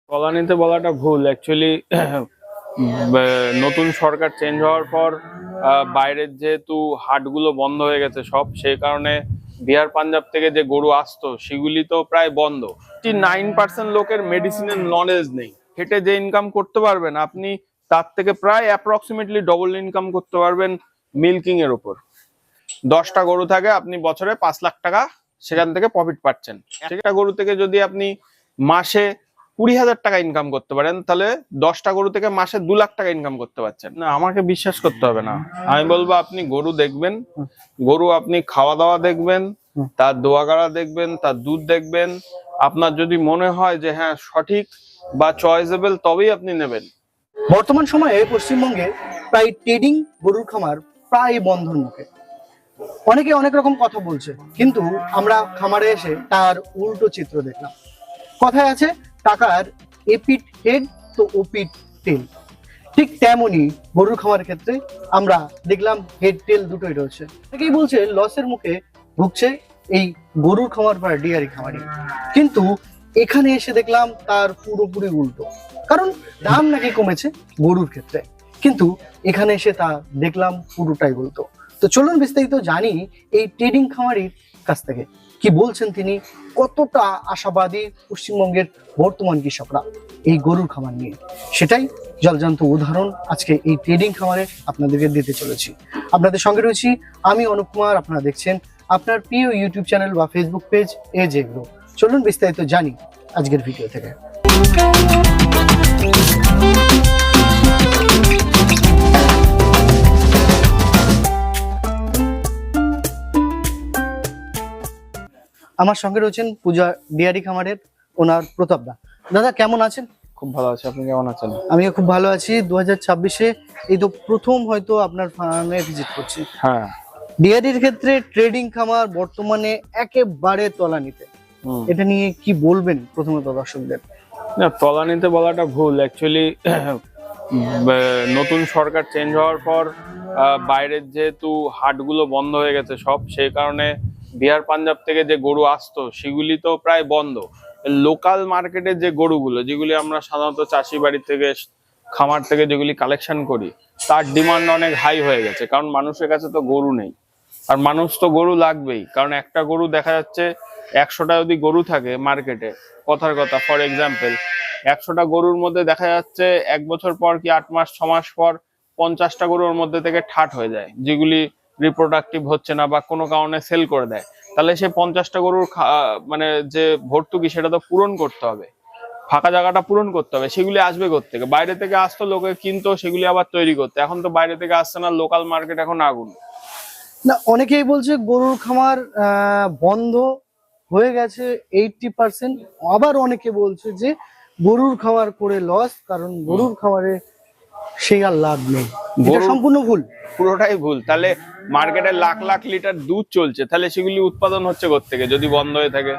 তলানিতে বলাটা ভুল অ্যাকচুয়ালি। নতুন সরকার চেঞ্জ হওয়ার পর বাইরের যেহেতু হাটগুলো বন্ধ হয়ে গেছে সব, সেই কারণে বিহার পাঞ্জাব থেকে যে গরু আসতো সেগুলি তো প্রায় বন্ধ। 9% লোকের মেডিসিনের নলেজ নেই। হেঁটে যে ইনকাম করতে পারবেন আপনি, তার থেকে প্রায় অ্যাপ্রক্সিমেটলি ডবল ইনকাম করতে পারবেন মিল্কিং এর উপর। 10টা গরু থাকে, আপনি বছরে 5 লাখ টাকা সেখান থেকে প্রফিট পাচ্ছেন। একটা গরু থেকে যদি আপনি মাসে 20,000 টাকা ইনকাম করতে পারেন, তাহলে 10টা গরু থেকে মাসে 2 লাখ টাকা ইনকাম করতে পারছেন। না, আমাকে বিশ্বাস করতে হবে না, আমি বলবো আপনি গরু দেখবেন, গরু আপনি খাওয়া দাওয়া দেখবেন, তার দোয়াগাড়া দেখবেন, তার দুধ দেখবেন। আপনার যদি মনে হয় যে হ্যাঁ সঠিক বা চয়েসেবল, তবেই আপনি নেবেন। বর্তমান সময়ে পশ্চিমবঙ্গে প্রায় ট্রেডিং গরুর খামার প্রায় বন্ধর মুখে। অনেকে অনেক রকম কথা বলছে, কিন্তু আমরা খামারে এসে তার উল্টো চিত্র দেখলাম। কথায় আছে, টাকার এপিট হেড তো ওপিট টেল। ঠিক তেমনই গরুর খামারের ক্ষেত্রে আমরা দেখলাম হেড টেল দুটোই রয়েছে। অনেকেই বলছে লসের মুখে ভুগছে এই গরুর খামার বা ডেয়ারি খামারি, কিন্তু এখানে এসে দেখলাম তার পুরোপুরি উল্টো। কারণ দাম নাকি কমেছে গরুর ক্ষেত্রে, কিন্তু এখানে এসে তা দেখলাম পুরোটাই উল্টো। তো চলুন বিস্তারিত জানি এই ট্রেডিং খামারির কাছ থেকে কি বলছেন তিনি, কতটা আশাবাদী পশ্চিমবঙ্গের বর্তমান কৃষকরা এই গরুর খামার নিয়ে। সেটাই জলজান্ত উদাহরণ আজকে এই ট্রেডিং খামারে আপনাদেরকে দিতে চলেছি। আপনাদের সঙ্গে রয়েছি আমি অনুপ কুমার। আপনারা দেখছেন আপনার প্রিয় ইউটিউব চ্যানেল বা ফেসবুক পেজ এজ এগ্রো। চলুন বিস্তারিত জানি আজকের ভিডিও থেকে। আমার সঙ্গে রয়েছেন পূজা ডেয়ারি খামারের ওনার প্রতাপ দা। দাদা কেমন আছেন? খুব ভালো আছে, আপনি কেমন আছেন? আমিও খুব ভালো আছি। 2026-এ এই তো প্রথম হয়তো আপনার ফার্মে ভিজিট করছি। হ্যাঁ, ডেয়ারির ক্ষেত্রে ট্রেডিং খামার বর্তমানে একেবারে তলানিতে। এটা নিয়ে কি বলবেন প্রথমত দর্শকদের? না, তলানিতে বলাটা ভুল অ্যাকচুয়ালি। নতুন সরকার চেঞ্জ হওয়ার পর বাইরের যেহেতু হাটগুলো বন্ধ হয়ে গেছে সব, সেই কারণে বিহার পাঞ্জাব থেকে যে গরু আসতো সেগুলি তো প্রায় বন্ধ। লোকাল মার্কেটের যে গরুগুলো, যেগুলি আমরা সাধারণত চাষি বাড়ি থেকে খামার থেকে যেগুলি কালেকশন করি, তার ডিমান্ড অনেক হাই হয়ে গেছে। কারণ মানুষের কাছে তো গরু নেই, আর মানুষ তো গরু লাগবেই। কারণ একটা গরু দেখা যাচ্ছে 100টা যদি গরু থাকে মার্কেটে, কথার কথা ফর এক্সাম্পল, 100টা গরুর মধ্যে দেখা যাচ্ছে 1 বছর পর কি 8 মাস 6 মাস পর 50টা গরুর মধ্যে থেকে ঠাট হয়ে যায়, যেগুলি রিপ্রোডাক্টিভ হচ্ছে না বা কোনো কারণে সেল করে দেয়। তাহলে সে 50টা গরুর মানে যে ভর্তুকি, সেটা তো পূরণ করতে হবে, ফাঁকা জায়গাটা পূরণ করতে হবে। সেগুলি আসবে কোত্থেকে? বাইরে থেকে আসতো, লোকে কিনতো, সেগুলি আবার তৈরি করতে। এখন তো বাইরে থেকে আসছে না, লোকাল মার্কেট এখন আগুন। না, অনেকেই বলছে গরুর খামার বন্ধ হয়ে গেছে 80%। আবার অনেকে বলছে যে গরুর খামার করে লস, কারণ গরুর খামারে সেই আর লাভ নেই। এটা সম্পূর্ণ ভুল, পুরোটাই ভুল। তাহলে মার্কেটে লাখ লাখ লিটার দুধ চলছে, তাহলে সেগুলি উৎপাদন হচ্ছে কোত্থেকে যদি বন্ধ হয়ে থাকে?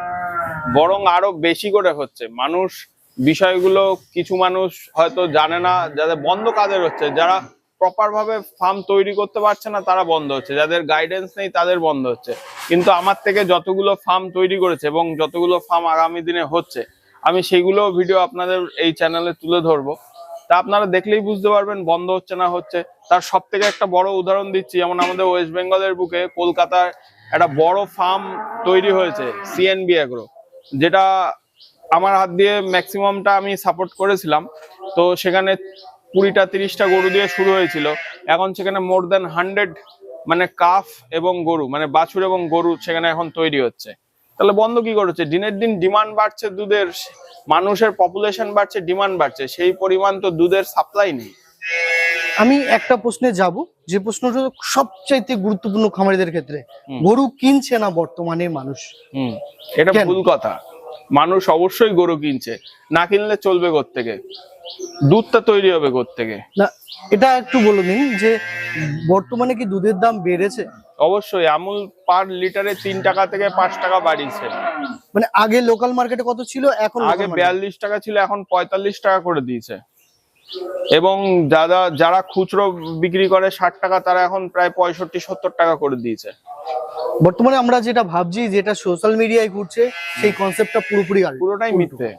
বরং আরো বেশি করে হচ্ছে। মানুষ বিষয়গুলো, কিছু মানুষ হয়তো জানে না, যাদের বন্ধ কাদের হচ্ছে, যারা প্রপার ভাবে ফার্ম তৈরি করতে পারছে না তারা বন্ধ হচ্ছে, যাদের গাইডেন্স নেই তাদের বন্ধ হচ্ছে। কিন্তু আমার থেকে যতগুলো ফার্ম তৈরি করেছে এবং যতগুলো ফার্ম আগামী দিনে হচ্ছে, আমি সেইগুলো ভিডিও আপনাদের এই চ্যানেলে তুলে ধরবো। তা আপনারা দেখলেই বুঝতে পারবেন বন্ধ হচ্ছে না হচ্ছে। তার সব থেকে একটা বড় উদাহরণ দিচ্ছি, যেমন আমাদের ওয়েস্ট বেঙ্গলের বুকে কলকাতায় একটা বড় ফার্ম তৈরি হয়েছে, সিএনবি এগ্রো, যেটা আমার হাত দিয়ে ম্যাক্সিমামটা আমি সাপোর্ট করেছিলাম। তো সেখানে 20টা 30টা গরু দিয়ে শুরু হয়েছিল, এখন সেখানে মোর দেন 100 মানে কাফ এবং গরু, মানে বাছুর এবং গরু সেখানে এখন তৈরি হচ্ছে। তাহলে বন্ধ কি করেছে? দিনের দিন ডিমান্ড বাড়ছে দুধের, মানুষের পপুলেশন বাড়ছে, ডিমান্ড বাড়ছে, সেই পরিমাণ তো দুধের সাপ্লাই নেই। আমি একটা প্রশ্নে যাব, যে প্রশ্নটা সবচাইতে গুরুত্বপূর্ণ খামারিদের ক্ষেত্রে। গরু কিনছে না বর্তমানে মানুষ, এটা ভুল কথা। মানুষ অবশ্যই গরু কিনছে, না কিনলে চলবে কোত্থেকে? দুধটা তৈরি হবে কোত্থেকে? না, এটা একটু বলে দিন যে বর্তমানে কি দুধের দাম বেড়েছে? অবশ্যই আমুল পার লিটারে 3 টাকা থেকে 5 টাকা বাড়িয়েছে। মানে আগে লোকাল মার্কেটে কত ছিল, এখন আগে 42 টাকা ছিল, এখন 45 টাকা করে দিয়েছে। এবং যারা খুচরো বিক্রি করে 60 টাকা, তারা এখন প্রায় 65-70 টাকা করে দিয়েছে। বর্তমানে আমরা যেটা ভাবছি, যেটা সোশ্যাল মিডিয়ায় ঘুরছে, সেই কনসেপ্টটা পুরোটাই মিথ্যে।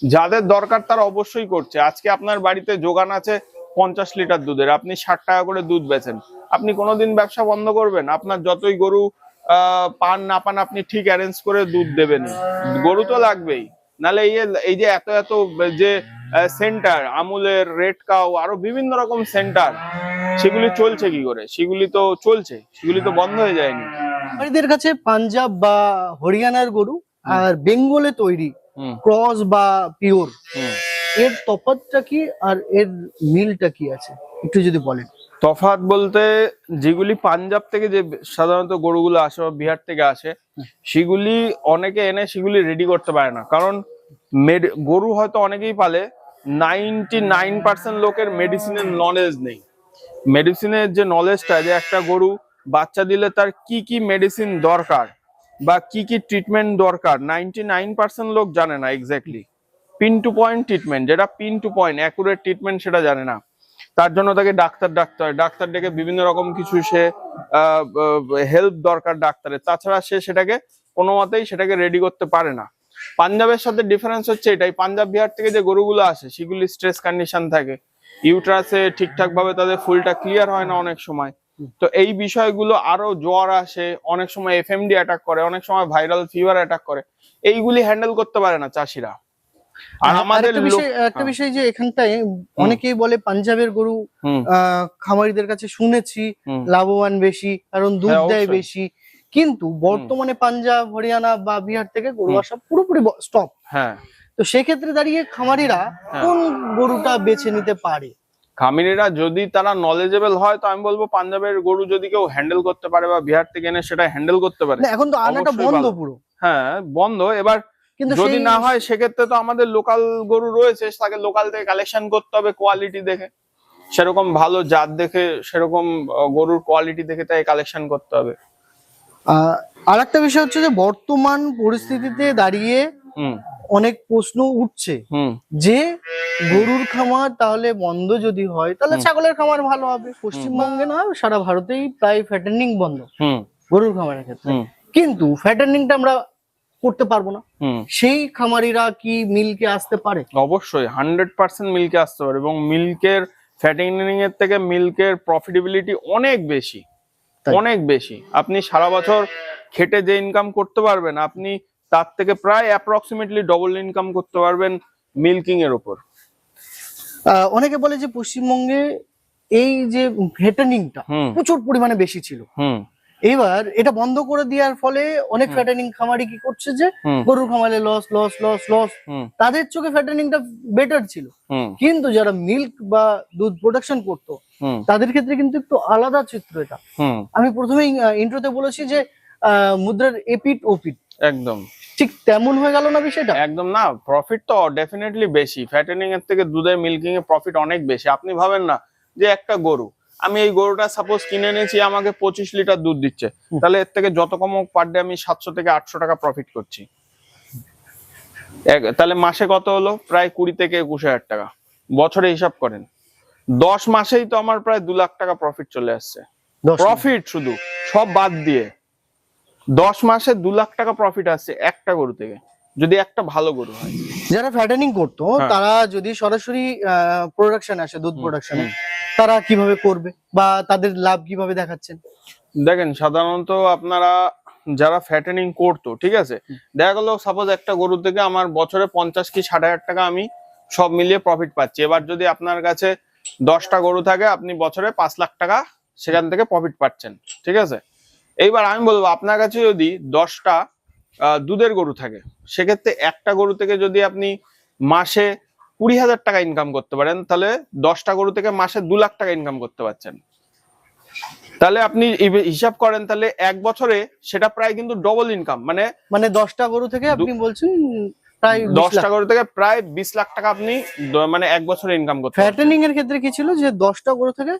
যাদের দরকার তারা অবশ্যই করছে। আজকে আপনার বাড়িতে যোগান আছে 50 লিটার দুধের, আপনি 60 টাকা করে দুধ বেচেন, আপনি কোনোদিন ব্যবসা বন্ধ করবেন? আপনার যতই গরু পান না পান, আপনি ঠিক অ্যারেঞ্জ করে দুধ দেবেন, গরু তো লাগবেই। নালে এই যে এত এত যে সেন্টার, আমুলের, রেড কাউ, আরো বিভিন্ন রকম সেন্টার, সেগুলি চলছে কি করে? সেগুলি তো চলছে, সেগুলি তো বন্ধ হয়ে যায়নি। খামারিদের কাছে পাঞ্জাব বা হরিয়ানার গরু আর বেঙ্গলে তৈরি ক্রস বা পিওর, এর তফাৎটা কি আর এর মিলটা কি আছে একটু যদি বলেন। তফাৎ বলতে, যেগুলি পাঞ্জাব থেকে যে সাধারণত গরুগুলো আসে বা বিহার থেকে আসে, সেগুলি অনেকে এনে সেগুলি রেডি করতে পারে না। কারণ গরু হয়তো অনেকেই পালে, 99% লোকের মেডিসিনের নলেজ নেই। মেডিসিনের যে নলেজটা, যে একটা গরু বাচ্চা দিলে তার কি কি মেডিসিন দরকার বা কি কি ট্রিটমেন্ট দরকার, 99% লোক জানে না exactly. Pin to point treatment, যেটা pin to point accurate treatment, সেটা জানে না। তার জন্য তাকে ডাক্তার ডেকে বিভিন্ন রকম কিছু সে হেল্প দরকার ডাক্তারের, তাছাড়া সে সেটাকে কোনো মতেই সেটাকে রেডি করতে পারে না। পাঞ্জাবের সাথে ডিফারেন্স হচ্ছে এটাই, পাঞ্জাব বিহার থেকে যে গরুগুলো আসে সেগুলি স্ট্রেস কন্ডিশন থাকে, ইউট্রাসে ঠিকঠাক ভাবে তাদের ফুলটা ক্লিয়ার হয় না অনেক সময়। তো এই বিষয়গুলো, আরো জ্বর আসে, অনেক সময় এফএমডি অ্যাটাক করে, অনেক সময় ভাইরাল ফিভার অ্যাটাক করে, এইগুলি হ্যান্ডেল করতে পারে না চাষিরা। আর আমাদের একটা বিষয় যে এখানটায় অনেকেই বলে পাঞ্জাবের গরু খামারিদের কাছে শুনেছি লাভবান বেশি, কারণ দুধ দেয় বেশি, কিন্তু বর্তমানে পাঞ্জাব, হরিয়ানা বা বিহার থেকে গরু আসা পুরোপুরি স্টপ। হ্যাঁ, তো সেক্ষেত্রে দাঁড়িয়ে খামারিরা কোন গরুটা বেছে নিতে পারে? খামারিরা যদি তারা নলেজেবল হয়, তো আমি বলবো পাঞ্জাবের গরু যদি কেউ হ্যান্ডেল করতে পারে বা বিহার থেকে এনে সেটা হ্যান্ডেল করতে পারে। এখন তো আনাটা বন্ধ পুরো। হ্যাঁ বন্ধ। এবার যদি না হয় সেক্ষেত্রে তো আমাদের লোকাল গরু রয়েছে, তাকে লোকাল থেকে কালেকশন করতে হবে কোয়ালিটি দেখে, সেরকম ভালো জাত দেখে, সেরকম গরুর কোয়ালিটি দেখে তাই কালেকশন করতে হবে। আর একটা বিষয় হচ্ছে যে বর্তমান পরিস্থিতিতে দাঁড়িয়ে অনেক প্রশ্ন উঠছে যে গরুর খামার তাহলে বন্ধ যদি হয়, তাহলে ছাগলের খামার ভালো হবে। পশ্চিমবঙ্গে না, সারা ভারতেই প্রায় ফ্যাটেনিং বন্ধ গরুর খামারের ক্ষেত্রে, কিন্তু ফ্যাটেনিংটা আমরা করতে পারবো না। সেই খামারিরা কি মিল্কে আসতে পারে? অবশ্যই 100% মিল্কে আসতে পারে, এবং মিল্কের ফ্যাটেনিং এর থেকে মিল্কের প্রফিটেবিলিটি অনেক বেশি, অনেক বেশি। আপনি সারা বছর খেটে যে ইনকাম করতে পারবেন, আপনি তার থেকে প্রায় অ্যাপ্রক্সিমেটলি ডবল ইনকাম করতে পারবেন মিল্কিং এর উপর। অনেকে বলে যে পশ্চিমবঙ্গে এই যে ফ্যাটেনিংটা প্রচুর পরিমাণে বেশি ছিল, এবার এটা বন্ধ করে দেওয়ার ফলে অনেক ফ্যাটেনিং খামারি কি করছে যে গরুর খামারে লস লস লস লস, তাদের চোখে ফ্যাটেনিংটা বেটার ছিল, কিন্তু যারা মিল্ক বা দুধ প্রোডাকশন করতো তাদের ক্ষেত্রে কিন্তু একটু আলাদা চিত্র এটা। আমি প্রথমেই ইন্ট্রোতে বলেছি যে মুদ্রার এপিট ওপিট একদম ঠিক তেমন হয়ে গেল না বিষয়টা? একদম না, প্রফিট তো ডেফিনেটলি বেশি ফ্যাটেনিং এর থেকে, দুধের মিল্কিং এর প্রফিট অনেক বেশি। আপনি ভাবেন না যে একটা গরু, আমি এই গরুটা সাপোজ কিনে এনেছি, আমাকে 25 লিটার দুধ দিচ্ছে, তাহলে এর থেকে যত কম হোক পার ডে আমি 700 থেকে 800 টাকা প্রফিট করছি। তাহলে মাসে কত হলো? প্রায় 20 থেকে 21,000 টাকা। বছরে হিসাব করেন, 10 মাসেই তো আমার প্রায় 2 লাখ টাকা প্রফিট চলে আসছে। প্রফিট শুধু সব বাদ দিয়ে 10 মাসে 2 লাখ টাকা প্রফিট আসছে একটা গরু থেকে, যদি একটা ভালো গরু হয়। যারা ফ্যাটেনিং করতো তারা যদি সরাসরি প্রোডাকশন আসে, দুধ প্রোডাকশনে, তারা কিভাবে করবে বা তাদের লাভ কিভাবে দেখাচ্ছেন? দেখেন, সাধারণত আপনারা যারা ফ্যাটেনিং করতো, ঠিক আছে, দেখা গেল সাপোজ একটা গরু থেকে আমার বছরে 50 কি 60,000 টাকা আমি সব মিলিয়ে প্রফিট পাচ্ছি। এবার যদি আপনার কাছে 10টা গরু থাকে, আপনি বছরে 5 লাখ টাকা সেখান থেকে প্রফিট পাচ্ছেন, ঠিক আছে। এইবার আমি বলবো, আপনার কাছে যদি 10টা দুধের গরু থাকে, সেক্ষেত্রে একটা গরু থেকে যদি আপনি মাসে 20,000 টাকা ইনকাম করতে পারেন, তাহলে 10টা গরু থেকে মাসে 2 লাখ টাকা ইনকাম করতে পারছেন। তাহলে আপনি হিসাব করেন, তাহলে এক বছরে সেটা প্রায় কিন্তু ডবল ইনকাম। মানে 10টা গরু থেকে আপনি বলছেন প্রায় 10টা গরু থেকে প্রায় 20 লাখ টাকা আপনি মানে এক বছরে ইনকাম করতে। ফ্যাটেনিং এর ক্ষেত্রে কি ছিল যে 10টা গরু থেকে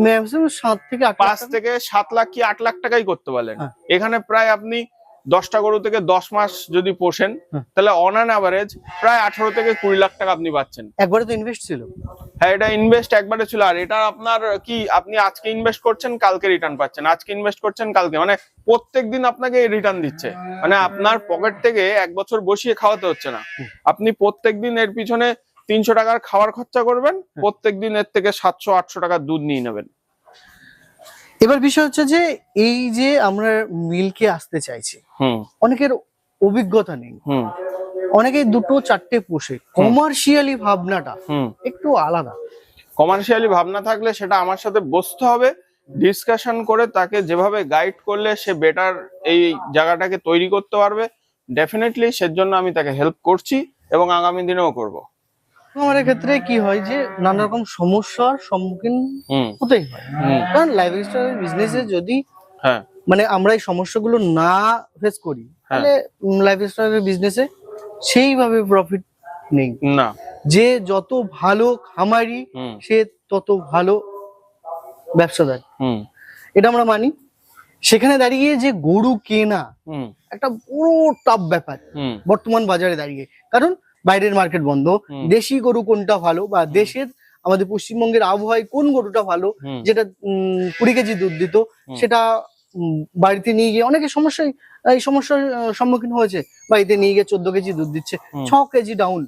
ম্যাক্সিমাম 7 থেকে 8 5 থেকে 7 লাখ কি 8 লাখ টাকাই করতে পারলেন। এখানে প্রায় আপনি 10টা গরু থেকে 10 মাস যদি পোষেন তাহলে অন অ্যান অ্যাভারেজ প্রায় 18 থেকে 20 লাখ টাকা আপনি পাচ্ছেন। একবারে তো ইনভেস্ট ছিল। হ্যাঁ, এটা ইনভেস্ট একবারে ছিল। আর এটা আপনার কি, আপনি আজকে ইনভেস্ট করছেন কালকে রিটার্ন পাচ্ছেন, আজকে ইনভেস্ট করছেন কালকে, মানে প্রত্যেকদিন আপনাকে রিটার্ন দিচ্ছে। মানে আপনার পকেট থেকে 1 বছর বসিয়ে খাওয়াতে হচ্ছে না, আপনি প্রত্যেকদিন এর পিছনে 300 টাকার খাবার খরচা করবেন, প্রত্যেকদিন এর থেকে 700-800 টাকার দুধ নিয়ে নেবেন। এবার বিষয় হচ্ছে যে এই যে আমরা মিল্কে আসতে চাইছি, অনেকের অভিজ্ঞতা নেই, অনেকে 2-4টে পোষে, কমার্শিয়ালি ভাবনাটা একটু আলাদা। কমার্শিয়ালি ভাবনা থাকলে সেটা আমার সাথে বসতে হবে, ডিসকাশন করে তাকে যেভাবে গাইড করলে সে বেটার এই জায়গাটাকে তৈরি করতে পারবে, ডেফিনেটলি সেজন্য আমি তাকে হেল্প করছি এবং আগামী দিনেও করব। আমার ক্ষেত্রে কি হয় যে নানা রকম সমস্যার সম্মুখীন হতেই হয়, কারণ লাইফস্টাইল বিজনেসে যদি মানে আমরা এই সমস্যাগুলো না ফেস করি তাহলে লাইফস্টাইল বিজনেসে সেইভাবে প্রফিট নেই না। যে যত ভালো খামারি সে তত ভালো ব্যবসাদার, এটা আমরা মানি। সেখানে দাঁড়িয়ে যে গরু কেনা একটা বড় টাফ ব্যাপার বর্তমান বাজারে দাঁড়িয়ে, কারণ বাইরের মার্কেট বন্ধ, দেশি গরু কোনটা ভালো বা দেশের আমাদের পশ্চিমবঙ্গের আবহাওয়ায় কোন গরুটা ভালো, যেটা 20 কেজি দুধ দিত সেটা বাড়িতে নিয়ে গিয়ে অনেকে এই সমস্যার সম্মুখীন হয়েছে, বাড়িতে নিয়ে গিয়ে 14 কেজি দুধ দিচ্ছে, 6 কেজি ডাউন।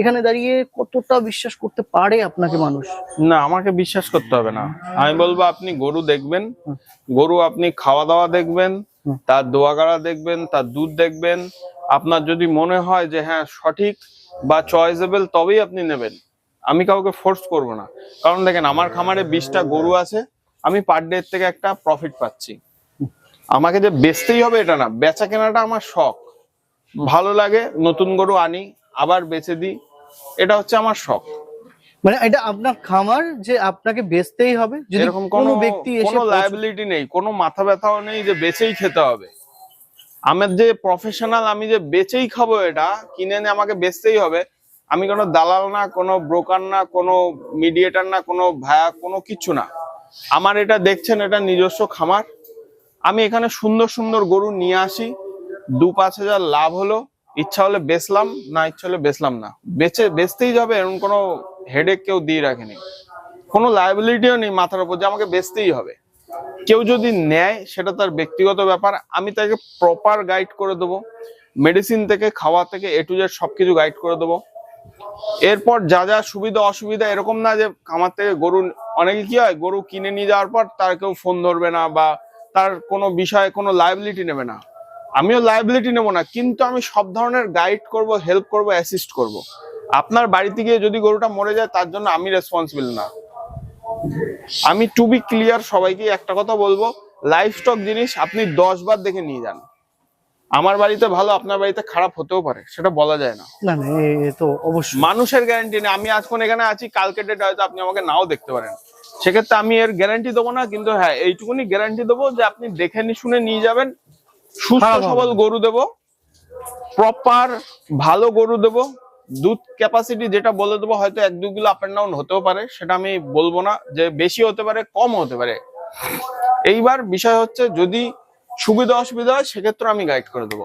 এখানে দাঁড়িয়ে কতটা বিশ্বাস করতে পারে আপনাকে মানুষ? না, আমাকে বিশ্বাস করতে হবে না। আমি বলবো আপনি গরু দেখবেন, গরু আপনি খাওয়া দাওয়া দেখবেন, তার দোয়াগাড়া দেখবেন, তার দুধ দেখবেন। আপনার যদি মনে হয় যে হ্যাঁ সঠিক বা চয়েসেবল, তবেই আপনি নেবেন। আমি কাউকে ফোর্স করব না, কারণ দেখেন আমার খামারে 20টা গরু আছে, আমি পার ডে থেকে একটা প্রফিট পাচ্ছি। আমাকে যে বেচতেই হবে এটা না, বেচা কেনাটা আমার শখ, ভালো লাগে, নতুন গরু আনি আবার বেচে দিই, এটা হচ্ছে আমার শখ। মানে এটা আপনার খামার যে আপনাকে বেচতেই হবে, যদি এরকম কোনো ব্যক্তি এসে কোনো লায়াবিলিটি নেই, কোনো মাথা ব্যথাও নেই যে বেচেই খেতে হবে। আমার যে প্রফেশনাল, আমি যে বেচেই খাবো, এটা কিনে এনে আমাকে বেচতেই হবে। আমি কোনো দালাল না, কোনো ব্রোকার না, কোনো মিডিয়েটর না, কোনো ভায়া, কোনো কিছু না। আমার এটা দেখছেন, এটা নিজস্ব খামার। আমি এখানে সুন্দর সুন্দর গরু নিয়ে আসি, 2-5 হাজার লাভ হলো, ইচ্ছা হলে বেচলাম, না ইচ্ছা হলে বেচলাম না, বেচতেই যাবে, এরকম কোনো হেডেক কেউ দিয়ে রাখেনি, কোনো লায়াবিলিটিও নেই মাথার উপর যে আমাকে বেচতেই হবে। কেউ যদি নেয় সেটা তার ব্যক্তিগত ব্যাপার, আমি তাকে প্রপার গাইড করে দেবো, মেডিসিন থেকে খাওয়া থেকে A to Z সবকিছু গাইড করে দেবো। এরপর যা যা সুবিধা অসুবিধা, এরকম না যে আমার থেকে গরু, অনেকে কি হয় গরু কিনে নিয়ে যাওয়ার পর তার কেউ ফোন ধরবে না বা তার কোনো বিষয়ে কোনো লায়াবিলিটি নেবে না। আমিও লায়াবিলিটি নেব না, কিন্তু আমি সব ধরনের গাইড করব, হেল্প করব, অ্যাসিস্ট করব। আপনার বাড়িতে গিয়ে যদি গরুটা মরে যায় তার জন্য আমি রেসপন্সিবল না। আমি টু বি ক্লিয়ার সবাইকে একটা কথা বলবো, লাইফ স্টক জিনিস আপনি 10 বার দেখে নিয়ে যান। আমার বাড়িতে ভালো, আপনার বাড়িতে খারাপ হতেও পারে, সেটা বলা যায় না। না না, এ তো অবশ্যই মানুষের গ্যারান্টি নেই। আমি আজকে এখানে আছি, কালকে ডেট হয়তো আপনি আমাকে নাও দেখতে পারেন, সেক্ষেত্রে আমি এর গ্যারান্টি দেবো না। কিন্তু হ্যাঁ, এইটুকুনি গ্যারান্টি দেবো যে আপনি দেখে শুনে নিয়ে যাবেন, সুস্থ সবল গরু দেবো, প্রপার ভালো গরু দেবো। দুধ ক্যাপাসিটি যেটা বলে দেবো, হয়তো 1-2 কিলো আপ এন্ড ডাউন হতেও পারে, সেটা আমি বলবো না, যে বেশি হতে পারে, কম হতে পারে। এইবার বিষয় হচ্ছে যদি সুবিধা অসুবিধা হয় সেক্ষেত্রে আমি গাইড করে দেবো,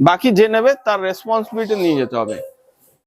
বাকি যে নেবে তার রেসপন্সিবিলিটি নিয়ে যেতে হবে।